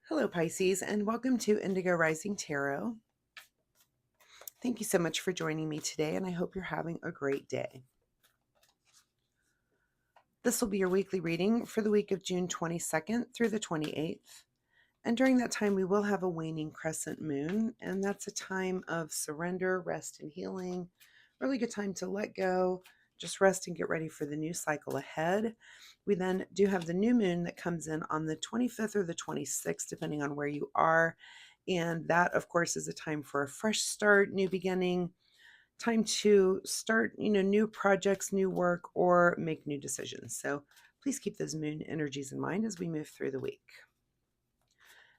Hello, Pisces, and welcome to Indigo Rising Tarot. Thank you so much for joining me today, and I hope you're having a great day. This will be your weekly reading for the week of June 22nd through the 28th. And during that time, we will have a waning crescent moon, and that's a time of surrender, rest, and healing. Really good time to let go, just rest and get ready for the new cycle ahead. We then do have the new moon that comes in on the 25th or the 26th, depending on where you are. And that, of course, is a time for a fresh start, new beginning, time to start, new projects, new work, or make new decisions. So please keep those moon energies in mind as we move through the week.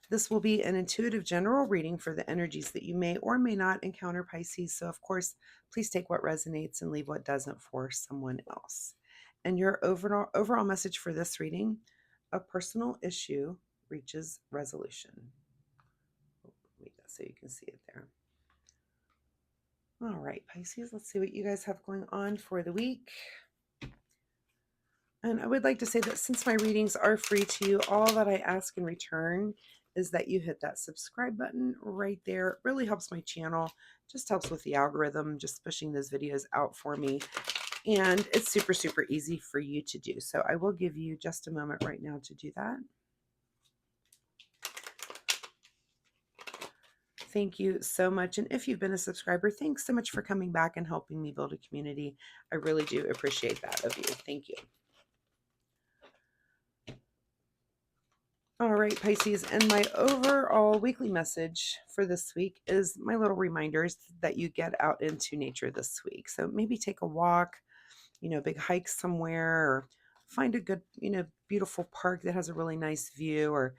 This will be an intuitive general reading for the energies that you may or may not encounter, Pisces. So, of course, please take what resonates and leave what doesn't for someone else. And your overall message for this reading: a personal issue reaches resolution. So you can see it there. All right, Pisces, let's see what you guys have going on for the week. And I would like to say that since my readings are free to you, all that I ask in return is that you hit that subscribe button right there. It really helps my channel, just helps with the algorithm, just pushing those videos out for me. And it's super, super easy for you to do. So I will give you just a moment right now to do that. Thank you so much. And if you've been a subscriber, thanks so much for coming back and helping me build a community. I really do appreciate that of you. Thank you. All right, Pisces, and my overall weekly message for this week is my little reminders that you get out into nature this week. So maybe take a walk, big hike somewhere, or find a good, beautiful park that has a really nice view, or,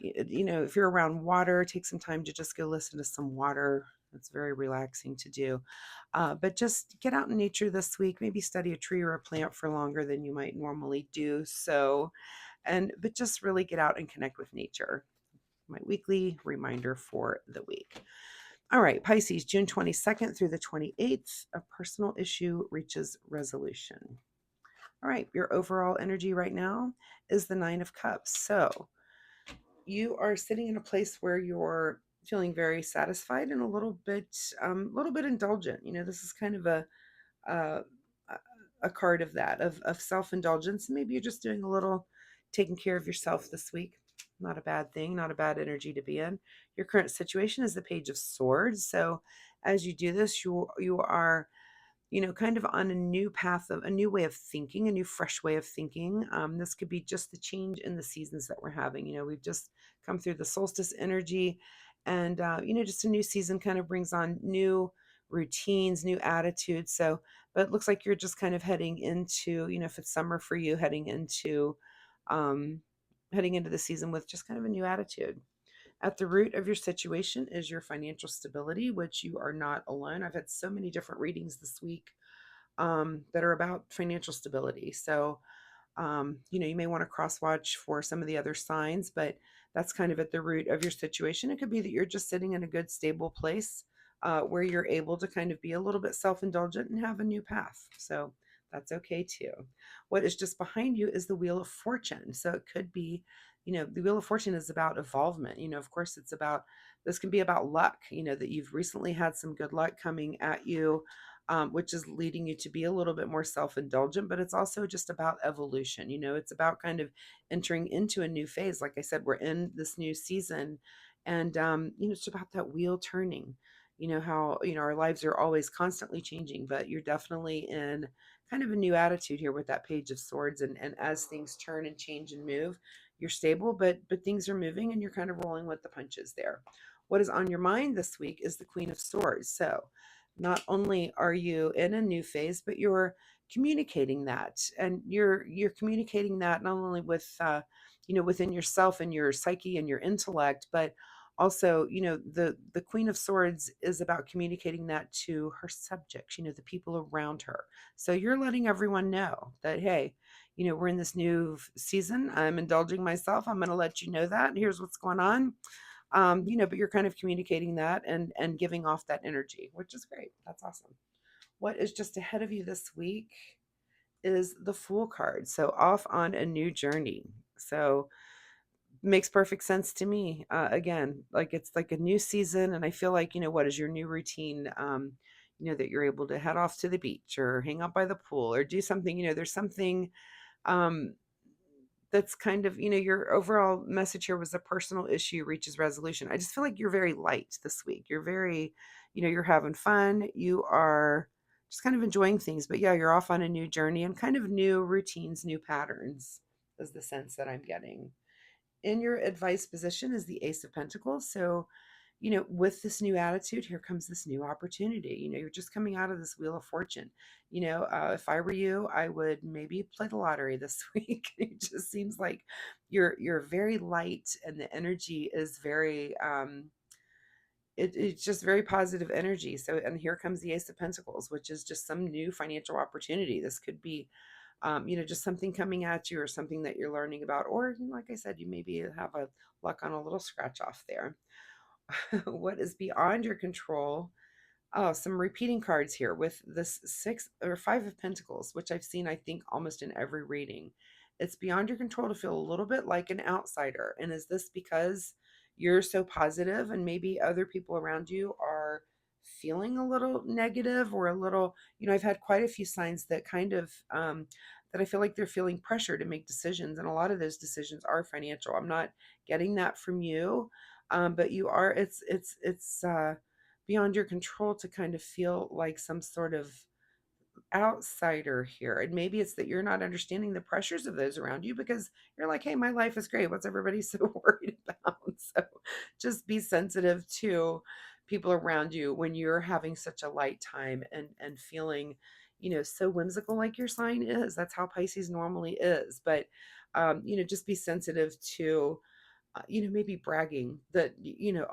if you're around water, take some time to just go listen to some water. It's very relaxing to do. But just get out in nature this week, maybe study a tree or a plant for longer than you might normally do. But just really get out and connect with nature. My weekly reminder for the week. All right, Pisces, June 22nd through the 28th, a personal issue reaches resolution. All right, your overall energy right now is the Nine of Cups. So you are sitting in a place where you're feeling very satisfied and a little bit indulgent. This is kind of a, a card of that, of self-indulgence. Maybe you're just doing a little taking care of yourself this week. Not a bad thing, not a bad energy to be in. Your current situation is the Page of Swords. So as you do this, you are, kind of on a new path, of a new way of thinking, a new fresh way of thinking. This could be just the change in the seasons that we're having. We've just come through the solstice energy, and just a new season kind of brings on new routines, new attitudes. So, but it looks like you're just kind of heading into, if it's summer for you, um, heading into the season with just kind of a new attitude. At the root of your situation is your financial stability, which you are not alone. I've had so many different readings this week that are about financial stability. So, you may want to cross watch for some of the other signs, but that's kind of at the root of your situation. It could be that you're just sitting in a good, stable place where you're able to kind of be a little bit self-indulgent and have a new path. So that's okay too. What is just behind you is the Wheel of Fortune. So it could be, the Wheel of Fortune is about evolvement. Of course, this can be about luck, that you've recently had some good luck coming at you, which is leading you to be a little bit more self-indulgent, but it's also just about evolution. It's about kind of entering into a new phase. Like I said, we're in this new season, and, it's about that wheel turning. How, our lives are always constantly changing, but you're definitely in kind of a new attitude here with that Page of Swords. And as things turn and change and move, you're stable, but things are moving and you're kind of rolling with the punches there. What is on your mind this week is the Queen of Swords. So not only are you in a new phase, but you're communicating that, and you're communicating that not only with within yourself and your psyche and your intellect, but also, the Queen of Swords is about communicating that to her subjects, the people around her. So you're letting everyone know that, hey, we're in this new season. I'm indulging myself. I'm going to let you know that. Here's what's going on. But you're kind of communicating that and giving off that energy, which is great. That's awesome. What is just ahead of you this week is the Fool card. So off on a new journey. So Makes perfect sense to me. Again, like it's like a new season, and I feel like, what is your new routine? That you're able to head off to the beach or hang out by the pool or do something. There's something um, that's kind of, your overall message here was a personal issue reaches resolution. I just feel like you're very light this week. You're very, you're having fun. You are just kind of enjoying things. But yeah, you're off on a new journey and kind of new routines, new patterns is the sense that I'm getting. In your advice position is the Ace of Pentacles. So, with this new attitude, here comes this new opportunity. You're just coming out of this Wheel of Fortune. If I were you, I would maybe play the lottery this week. It just seems like you're very light, and the energy is very it's just very positive energy. So, and here comes the Ace of Pentacles, which is just some new financial opportunity. This could be just something coming at you or something that you're learning about. Or, like I said, you maybe have a luck on a little scratch off there. What is beyond your control? Oh, some repeating cards here with this 6 or 5 of Pentacles, which I've seen, I think, almost in every reading. It's beyond your control to feel a little bit like an outsider. And is this because you're so positive and maybe other people around you are feeling a little negative or a little, I've had quite a few signs that kind of, that I feel like they're feeling pressure to make decisions. And a lot of those decisions are financial. I'm not getting that from you. But you are, it's beyond your control to kind of feel like some sort of outsider here. And maybe it's that you're not understanding the pressures of those around you because you're like, hey, my life is great. What's everybody so worried about? So just be sensitive to people around you when you're having such a light time and feeling, so whimsical like your sign is. That's how Pisces normally is. But just be sensitive to maybe bragging that,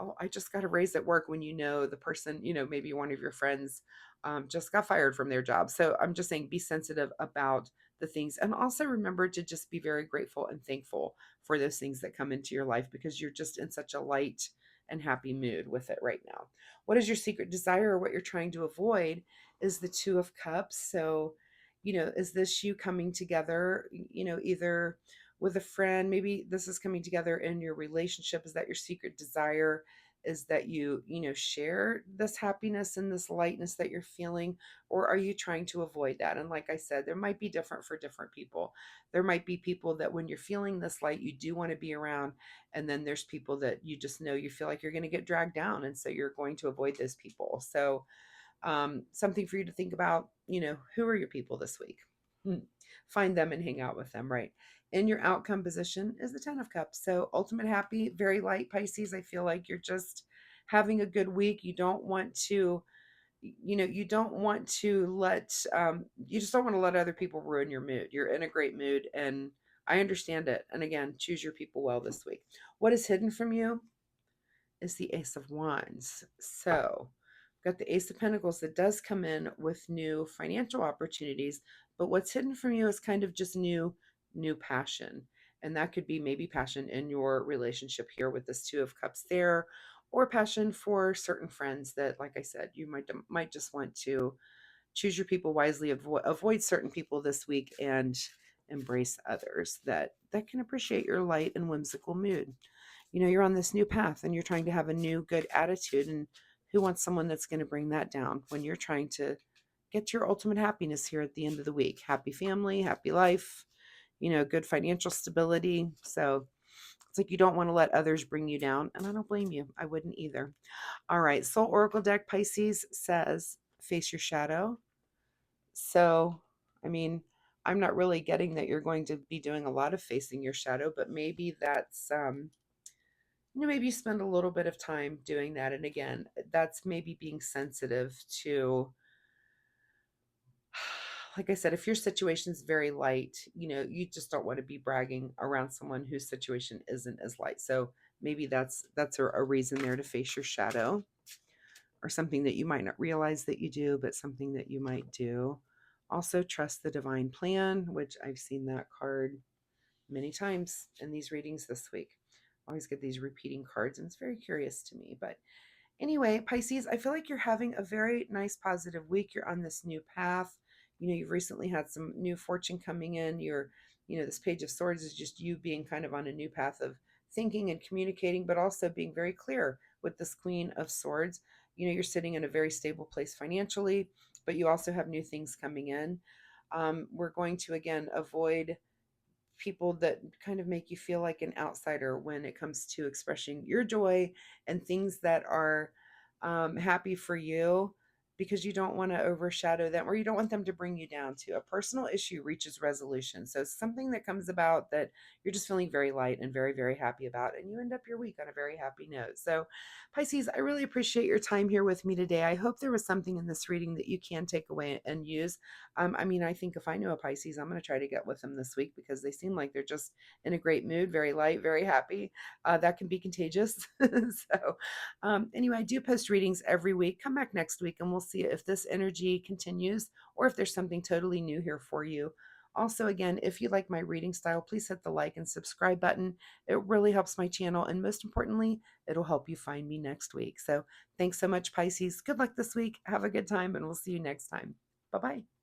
oh, I just got a raise at work when the person, maybe one of your friends just got fired from their job. So I'm just saying be sensitive about the things and also remember to just be very grateful and thankful for those things that come into your life because you're just in such a light and happy mood with it right now. What is your secret desire or what you're trying to avoid is the Two of Cups. So, is this you coming together, either with a friend, maybe this is coming together in your relationship? Is that your secret desire? Is that you share this happiness and this lightness that you're feeling? Or are you trying to avoid that? And like I said, there might be different for different people. There might be people that when you're feeling this light, you do want to be around. And then there's people that you just know you feel like you're going to get dragged down. And so you're going to avoid those people. So something for you to think about, who are your people this week? Find them and hang out with them, right? In your outcome position is the 10 of Cups. So ultimate happy, very light Pisces. I feel like you're just having a good week. You don't want to, you don't want to you just don't want to let other people ruin your mood. You're in a great mood and I understand it. And again, choose your people well this week. What is hidden from you is the Ace of Wands. So we've got the Ace of Pentacles that does come in with new financial opportunities, but what's hidden from you is kind of just new passion. And that could be maybe passion in your relationship here with this Two of Cups there, or passion for certain friends that, like I said, you might just want to choose your people wisely, avoid certain people this week, and embrace others that can appreciate your light and whimsical mood. You're on this new path and you're trying to have a new good attitude, and who wants someone that's going to bring that down when you're trying to get your ultimate happiness here at the end of the week? Happy family, happy life, good financial stability. So it's like you don't want to let others bring you down, and I don't blame you. I wouldn't either. All right, Soul Oracle deck Pisces says face your shadow. So I mean, I'm not really getting that you're going to be doing a lot of facing your shadow, but maybe that's maybe you spend a little bit of time doing that. And again, that's maybe being sensitive to, like I said, if your situation is very light, you just don't want to be bragging around someone whose situation isn't as light. So maybe that's a reason there to face your shadow, or something that you might not realize that you do, but something that you might do. Also, trust the divine plan, which I've seen that card many times in these readings this week. I always get these repeating cards, and it's very curious to me. But anyway, Pisces, I feel like you're having a very nice, positive week. You're on this new path. You've recently had some new fortune coming in. This Page of Swords is just you being kind of on a new path of thinking and communicating, but also being very clear with this Queen of Swords. You're sitting in a very stable place financially, but you also have new things coming in. We're going to, again, avoid people that kind of make you feel like an outsider when it comes to expressing your joy and things that are happy for you, because you don't want to overshadow them, or you don't want them to bring you down. To a personal issue reaches resolution, so something that comes about that you're just feeling very light and very, very happy about, and you end up your week on a very happy note. So Pisces, I really appreciate your time here with me today. I hope there was something in this reading that you can take away and use. I think if I know a Pisces, I'm going to try to get with them this week, because they seem like they're just in a great mood, very light, very happy. That can be contagious. Anyway, I do post readings every week. Come back next week and we'll see if this energy continues or if there's something totally new here for you. Also, again, if you like my reading style, please hit the like and subscribe button. It really helps my channel. And most importantly, it'll help you find me next week. So thanks so much, Pisces. Good luck this week. Have a good time, and we'll see you next time. Bye-bye.